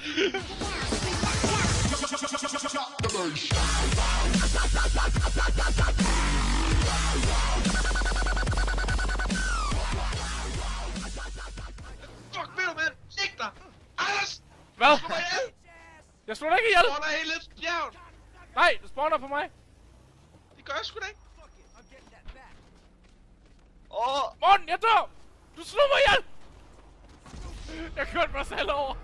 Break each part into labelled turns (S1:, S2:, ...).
S1: Fuck, ved du hvad? Stik dig! Anders!
S2: Hvad?
S1: Slå mig ihjel!
S2: Jeg slår dig ikke ihjel!
S1: Spawner hele bjerget!
S2: Nej, du spawner på mig!
S1: Det gør jeg sgu da ikke!
S2: Morten, jeg dør! Du slog mig ihjel! Jeg kørte mig selv over!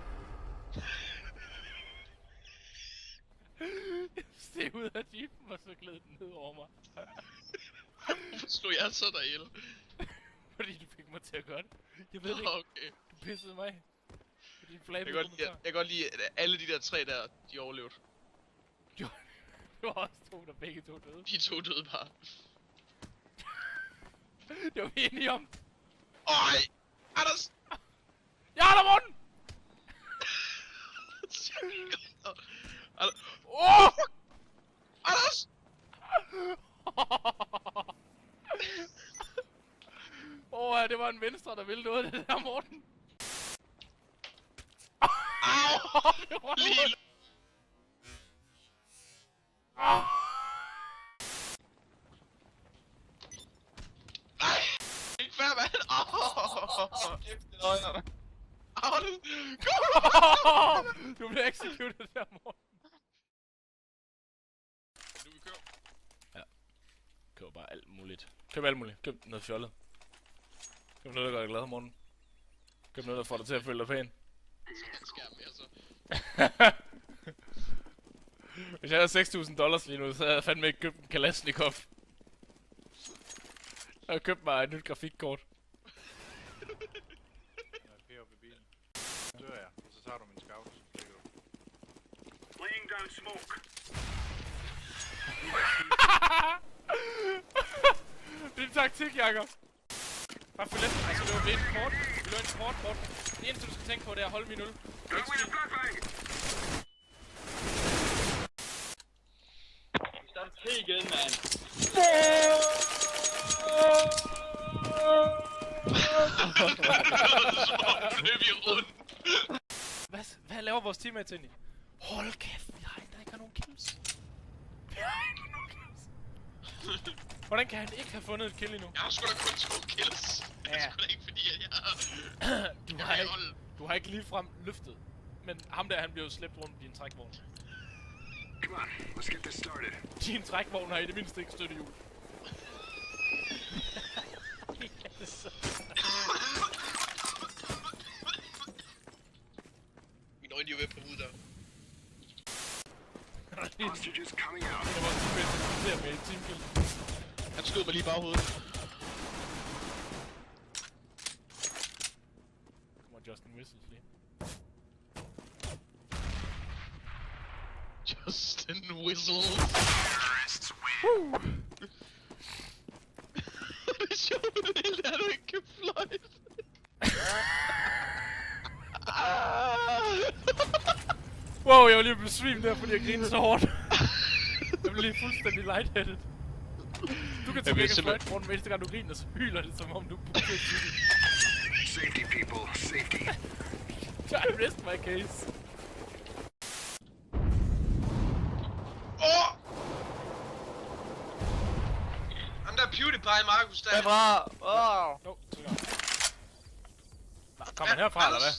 S2: Jeg steg ud af jeepen, og så gled den ned over mig.
S1: Hvorfor slog jeg så dig ihjel?
S2: Fordi du fik mig til at gøre det. Jeg ved det ikke.
S1: Okay.
S2: Du pissede mig. Med din flabbe
S1: Jeg kan godt lide, at alle de der tre der, de overlevede.
S2: Det var også to, der begge to døde.
S1: De to døde bare.
S2: Det var vi enige om.
S1: Øj! Anders!
S2: Jeg er der, Morten!
S1: Åh! Anders!
S2: Åh, det var en venstre, der ville noget, det der, Morten.
S1: Au! Lige... Nej! Ikke fair, mand!
S2: Du blev executed der, Morten.
S1: Nu vi kører.
S2: Ja. Køb bare alt muligt. Køb alt muligt. Køb noget fjollet. Køb noget, der gør dig glad, Morten. Køb noget, der får dig til at føle dig pæn. Hvis jeg havde $6.000 lige nu, så havde jeg fandme ikke købt en Kalashnikov. Jeg havde købt mig et nyt grafikkort.
S3: Jeg er oppe i bilen. Dør jeg, og så tager du min scout.
S4: Laying down smoke.
S2: Det er en taktik, Jakob. Bare for lidt. Altså, det var ved en kort. Vi løber en kort, Morten. Det eneste, du skal tænke på, det er at holde min øl.
S5: Stop kigget, man.
S2: Hvad laver vores teammates egentlig? Hold kæft, vi har ikke nogen kills. Vi har ikke nogen kills. Hvordan kan han ikke have fundet et kill endnu?
S1: Jeg har sgu da kun 2 kills. Det er sgu da ikke fordi, at jeg
S2: Du har ikke ligefrem løftet. Men ham der, han bliver jo slæbt rundt i din trækvogn.
S4: Come on, let's get this started.
S2: Din trækvogn har i det mindste ikke støttehjul. Yes.
S1: Min øjne er jo ved på hovedet der.
S4: Hostages coming out.
S2: Det var super med et teamkill.
S1: Han skød mig lige i baghovedet.
S2: Kommer Justin Whistles lige.
S1: Justin Whistles. Det er sjovt, det hele er, du ikke kan fløjte.
S2: Wow, jeg var lige besvimt der, fordi jeg grinede så hårdt. Jeg blev lige fuldstændig lightheaded. Du kan tage ikke fløjte rundt, hver eneste gang du griner, så hyler det, som om du er på cykel.
S4: Safety, people, safety.
S2: I rest my case.
S1: Ham der PewDiePie, Markus, der.
S5: Det er bra. Wow.
S2: Jo, kom han herfra, eller hvad?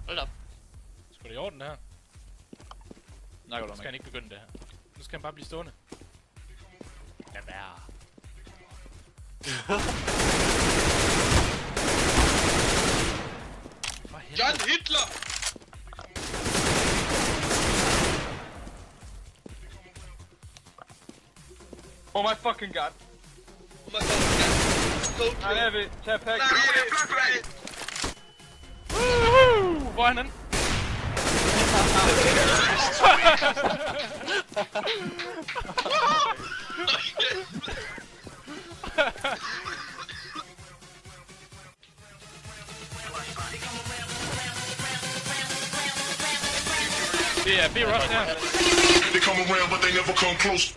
S5: Hold op.
S2: Skal det i orden, det her?
S5: Nej,
S2: Nu skal han ikke begynde det her. Nu skal han bare blive stående. Lad være.
S1: John Hitler!
S5: Oh my fucking god.
S1: Oh my god,
S5: Han er ved. Tag pack.
S2: Hvor er han henne? Det er B-Rush her.
S4: They come around, but they never come close.